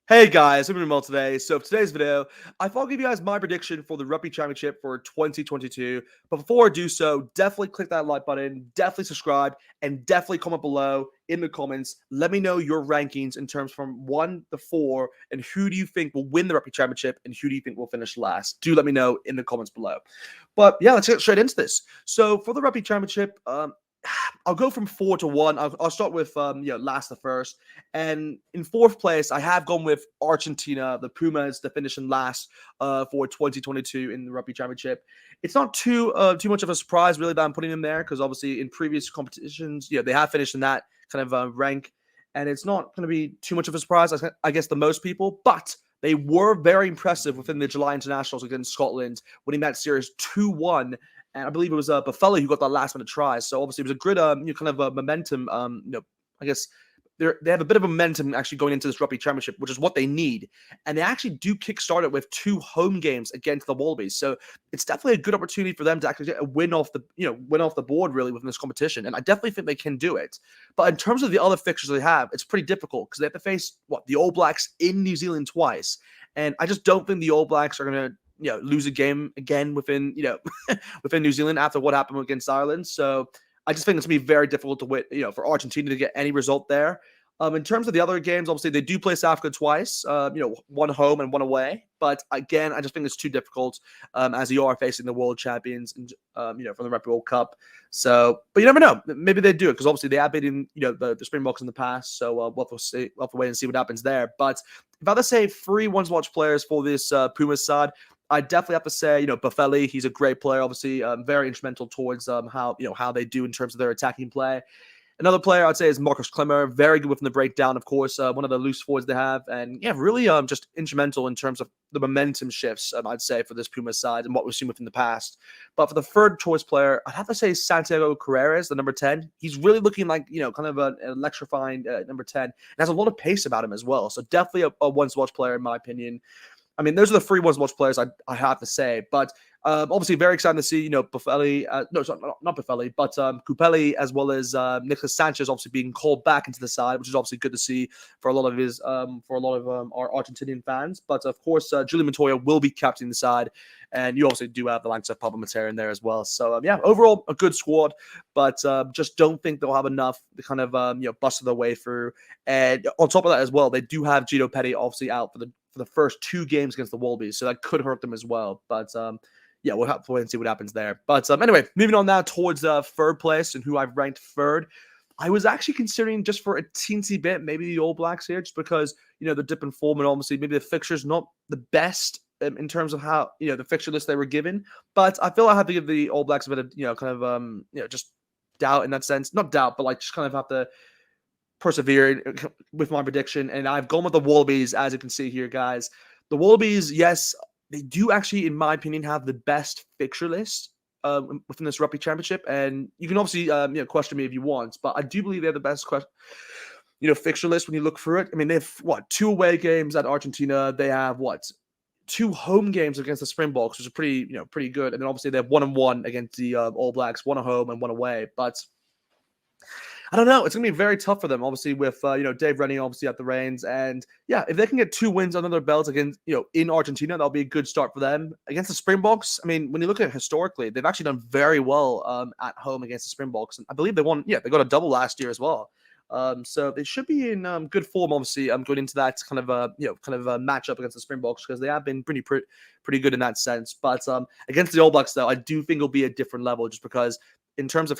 Hey guys, I'm doing well today. So for today's video, I thought I'd give you guys my prediction for the Rugby Championship for 2022. But before I do so, definitely click that like button, definitely subscribe, and definitely comment below in the comments. Let me know your rankings in terms from 1 to 4, and who do you think will win the Rugby Championship, and who do you think will finish last? Do let me know in the comments below. But yeah, let's get straight into this. So for the Rugby Championship, I'll go from 4 to 1. I'll start with last to first. And in fourth place, I have gone with Argentina, the Pumas, to finish in last for 2022 in the Rugby Championship. It's not too much of a surprise really that I'm putting them there because obviously in previous competitions, they have finished in that kind of rank, and it's not going to be too much of a surprise, I guess, to most people. But they were very impressive within the July internationals against Scotland, winning that series 2-1. And I believe it was Buffalo who got that last minute try. So obviously it was a good kind of a momentum. I guess they have a bit of momentum actually going into this Rugby Championship, which is what they need. And they actually do kickstart it with 2 home games against the Wallabies. So it's definitely a good opportunity for them to actually get a win off the board really within this competition. And I definitely think they can do it. But in terms of the other fixtures they have, it's pretty difficult because they have to face the AllBlacks in New Zealand twice. And I just don't think the AllBlacks are going to lose a game again within within New Zealand after what happened against Ireland. So I just think it's gonna be very difficult to win, for Argentina to get any result there. In terms of the other games, obviously they do play South Africa twice, one home and one away. But again, I just think it's too difficult as you are facing the world champions, and from the Rugby World Cup. So, but you never know. Maybe they do it because obviously they have beaten the Springboks in the past. So we'll have to wait and see what happens there. But if I had to say 3 ones-watch players for this Pumas side, I definitely have to say, Buffeli, he's a great player, obviously, very instrumental towards how they do in terms of their attacking play. Another player I'd say is Marcus Klemmer, very good within the breakdown, of course, one of the loose forwards they have, and really just instrumental in terms of the momentum shifts, I'd say, for this Puma side and what we've seen within the past. But for the third choice player, I'd have to say Santiago Carreras, the number 10. He's really looking like, kind of an electrifying number 10, and has a lot of pace about him as well. So definitely a one-to-watch player, in my opinion. I mean, those are the 3 one-to-watch players I have to say. But obviously, very excited to see, Buffeli. No, sorry, not Buffeli, but Kupeli, as well as Nicholas Sanchez, obviously being called back into the side, which is obviously good to see for a lot of our Argentinian fans. But of course, Julian Montoya will be captaining the side, and you also do have the likes of Pablo Matera in there as well. So overall a good squad, but just don't think they'll have enough to kind of bust their way through. And on top of that as well, they do have Gino Petty obviously out for the first 2 games against the Wallabies, so that could hurt them as well. But we'll have to wait and see what happens there. But anyway, moving on now towards third place and who I've ranked third. I was actually considering just for a teensy bit, maybe the AllBlacks here, just because, the dip in form and obviously maybe the fixture's not the best in terms of how, the fixture list they were given. But I feel I have to give the AllBlacks a bit of, kind of, just doubt in that sense. Not doubt, but like just kind of have to persevere with my prediction. And I've gone with the Wallabies, as you can see here, guys. The Wallabies, yes, they do actually, in my opinion, have the best fixture list within this Rugby Championship. And you can obviously question me if you want, but I do believe they have the best fixture list when you look through it. I mean, they have 2 away games at Argentina. They have 2 home games against the Springboks, which is pretty good. And then obviously they have 1-1 against the AllBlacks, 1 at home and 1 away. But I don't know. It's going to be very tough for them, obviously, with, Dave Rennie obviously at the reins. And, if they can get 2 wins under their belts against, in Argentina, that'll be a good start for them. Against the Springboks, I mean, when you look at it historically, they've actually done very well at home against the Springboks. And I believe they won, they got a double last year as well. So they should be in good form, obviously, going into that kind of a matchup against the Springboks, because they have been pretty good in that sense. But against the AllBlacks, though, I do think it'll be a different level, just because in terms of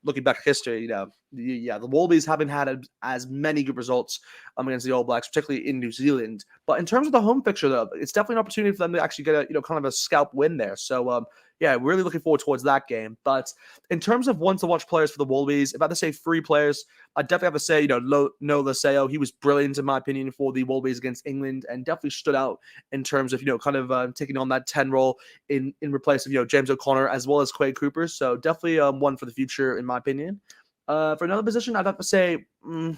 looking back at history, the Wallabies haven't had as many good results against the AllBlacks, particularly in New Zealand. But in terms of the home fixture, though, it's definitely an opportunity for them to actually get a kind of a scalp win there. So really looking forward towards that game. But in terms of one-to-watch players for the Wallabies, if I had to say 3 players, I definitely have to say, Nola Seo. He was brilliant, in my opinion, for the Wallabies against England, and definitely stood out in terms of, taking on that 10 role in replace of, James O'Connor, as well as Quade Cooper. So definitely one for the future, in my opinion. For another position, I'd have to say, Hunter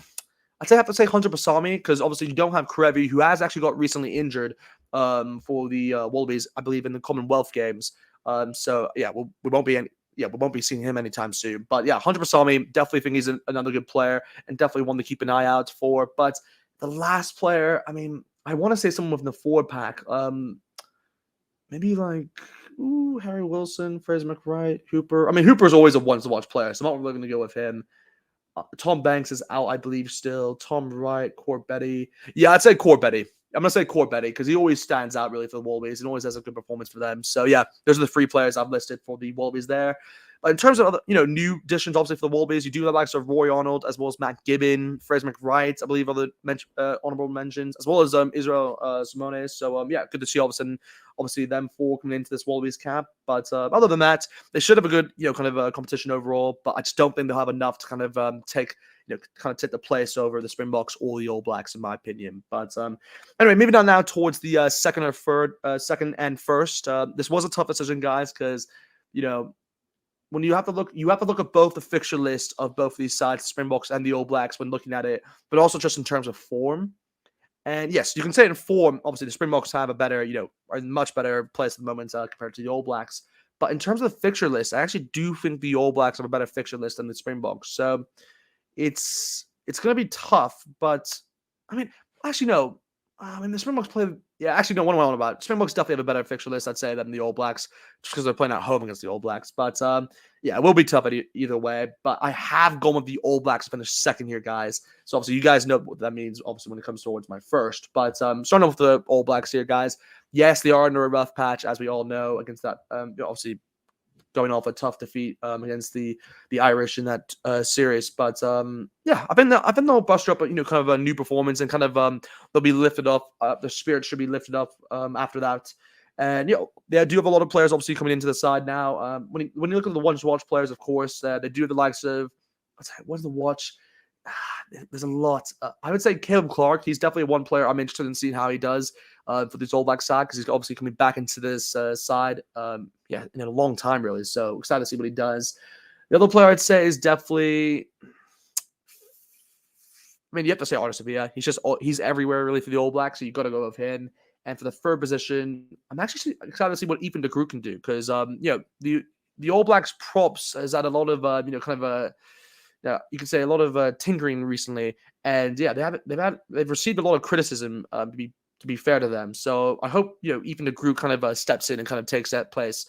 Basami, because obviously you don't have Karevi, who has actually got recently injured for the Wallabies, I believe, in the Commonwealth Games. We won't be seeing him anytime soon. But Hunter Basami, definitely think he's another good player and definitely one to keep an eye out for. But if the last player, I mean, I want to say someone within the forward pack. Maybe like Harry Wilson, Fraser McWright, Hooper. I mean, Hooper's always a once-to-watch player, so I'm not really going to go with him. Tom Banks is out, I believe, still. Tom Wright, Corbetty. Yeah, I'd say Corbetty. I'm going to say Corbetty because he always stands out really for the Wallabies and always has a good performance for them. So, yeah, those are the 3 players I've listed for the Wallabies there. But in terms of other, new additions, obviously, for the Wallabies, you do have the likes of Roy Arnold as well as Matt Gibbon, Fraser McWright, I believe, other honorable mentions, as well as Israel Simones. So, yeah, good to see, obviously, them 4 coming into this Wallabies camp. But other than that, they should have a good, kind of competition overall. But I just don't think they'll have enough to kind of take the place over the Springboks or the All Blacks, in my opinion. But anyway, moving on now towards the second and first. This was a tough decision, guys, because when you have to look at both the fixture list of both of these sides, the Springboks and the All Blacks, when looking at it, but also just in terms of form. And yes, you can say in form, obviously the Springboks have a better, are in much better place at the moment compared to the All Blacks. But in terms of the fixture list, I actually do think the All Blacks have a better fixture list than the Springboks. So it's going to be tough. But I mean, actually no. I mean, the Springboks play. Yeah, actually no. What am I on about? Springboks definitely have a better fixture list, I'd say, than the All Blacks, just because they're playing at home against the All Blacks. But yeah, it will be tough either way. But I have gone with the All Blacks to finish second here, guys. So obviously, you guys know what that means. Obviously, when it comes towards my first. But starting off with the All Blacks here, guys. Yes, they are under a rough patch, as we all know, against that. Obviously, going off a tough defeat against the Irish in that series. But yeah, I think they'll bust up, kind of a new performance and kind of they'll be lifted up. The spirit should be lifted up after that. And they do have a lot of players obviously coming into the side now. When you look at the ones to watch players, of course, they do have the likes of what's the watch. There's a lot. I would say Caleb Clark. He's definitely one player I'm interested in seeing how he does for this All Black side because he's obviously coming back into this side. In a long time, really. So excited to see what he does. The other player I'd say is definitely. I mean, you have to say Artur Sevilla. He's everywhere really for the All Blacks, so you got to go with him. And for the third position, I'm actually excited to see what Ethan de Groot can do because the All Blacks props has had a lot of kind of a. Yeah, you can say a lot of tinkering recently, and yeah, they've received a lot of criticism to be fair to them. So I hope even the group kind of steps in and kind of takes that place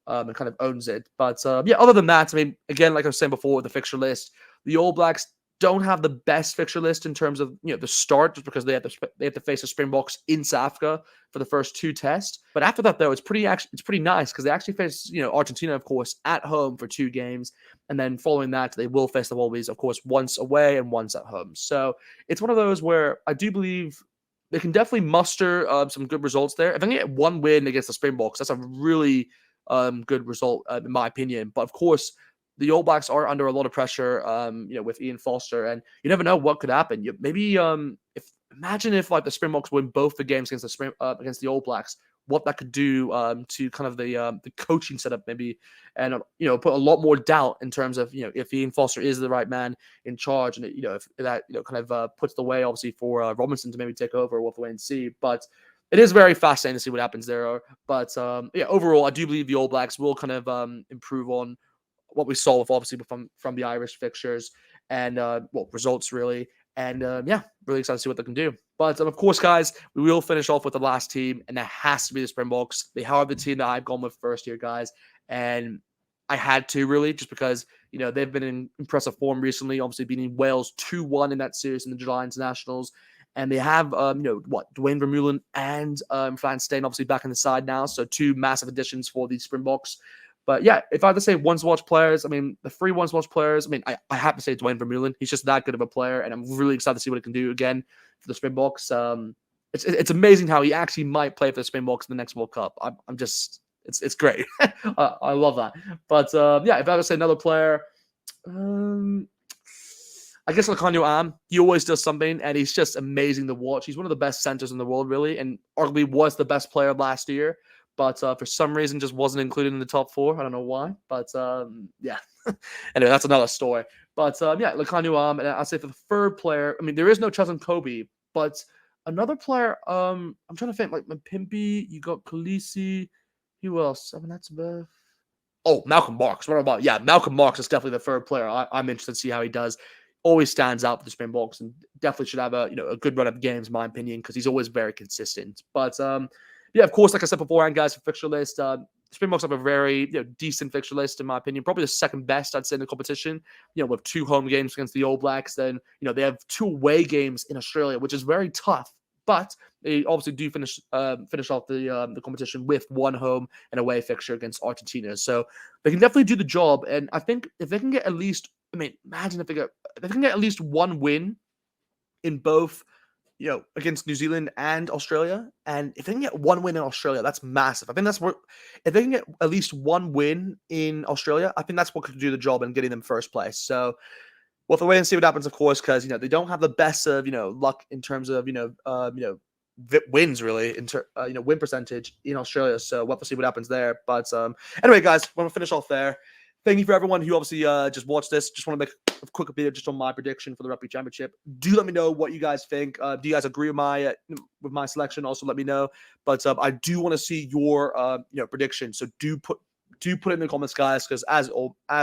and kind of owns it. But yeah, other than that, I mean, again, like I was saying before, with the fixture list, the All Blacks don't have the best fixture list in terms of the start, just because they have to face the Springboks in South Africa for the first 2 tests. But after that, though, it's pretty nice because they actually face Argentina, of course, at home for 2 games, and then following that, they will face the Wallabies, of course, once away and once at home. So it's one of those where I do believe they can definitely muster some good results there. If they can get 1 win against the Springboks, that's a really good result in my opinion. But of course, the All Blacks are under a lot of pressure, with Ian Foster, and you never know what could happen. Imagine if like the Springboks win both the games against the All Blacks, what that could do to kind of the coaching setup maybe, and put a lot more doubt in terms of if Ian Foster is the right man in charge, and if that kind of puts the way obviously for Robinson to maybe take over. We'll have to wait and see, but. It is very fascinating to see what happens there. But yeah, overall, I do believe the All Blacks will kind of improve on what we saw with obviously from the Irish fixtures and results really. And yeah, really excited to see what they can do. But of course, guys, we will finish off with the last team, and that has to be the Springboks. They are the team that I've gone with first here, guys. And I had to really, just because they've been in impressive form recently, obviously beating Wales 2-1 in that series in the July Internationals. And they have, Dwayne Vermeulen and Van Steen obviously back on the side now. So 2 massive additions for the Springboks. But yeah, if I had to say ones-to-watch players, I mean, the 3 ones-to-watch players, I mean, I have to say Dwayne Vermeulen. He's just that good of a player, and I'm really excited to see what he can do again for the Springboks. It's amazing how he actually might play for the Springboks in the next World Cup. It's great. I love that. But yeah, if I had to say another player, I guess Lukhanyo Am, he always does something, and he's just amazing to watch. He's one of the best centers in the world, really, and arguably was the best player last year. But for some reason, just wasn't included in the top 4. I don't know why, but yeah. Anyway, that's another story. But yeah, Lukhanyo Am, and I'd say for the third player, I mean, there is no Cheslin Kobe, but another player, I'm trying to think, like Pimpy, you got Khaleesi, who else? I mean, that's about... Oh, Malcolm Marks. What about? Yeah, Malcolm Marks is definitely the third player I'm interested to see how he does. always stands out for the Springboks and definitely should have a good run of games, in my opinion, because he's always very consistent. But yeah, of course, like I said beforehand, guys, for fixture list, Springboks have a very decent fixture list, in my opinion. Probably the second best, I'd say, in the competition. With 2 home games against the AllBlacks. Then, they have 2 away games in Australia, which is very tough. But they obviously do finish off the competition with 1 home and away fixture against Argentina. So they can definitely do the job. And I think if they can get at least, imagine if they can get at least 1 win in both, against New Zealand and Australia. And if they can get 1 win in Australia, that's massive. I think that's what, if they can get at least 1 win in Australia, I think that's what could do the job in getting them first place. So we'll have to wait and see what happens, of course, because, they don't have the best of, luck in terms of, wins really, win percentage in Australia. So we'll have to see what happens there. But anyway, guys, we're going to finish off there. Thank you for everyone who obviously just watched this. Just want to make a quick video just on my prediction for the Rugby Championship. Do let me know what you guys think. Do you guys agree with my selection? Also, let me know. But I do want to see your prediction. So do put it in the comments, guys, because as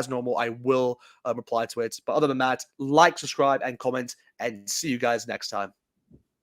normal, I will reply to it. But other than that, like, subscribe, and comment, and see you guys next time.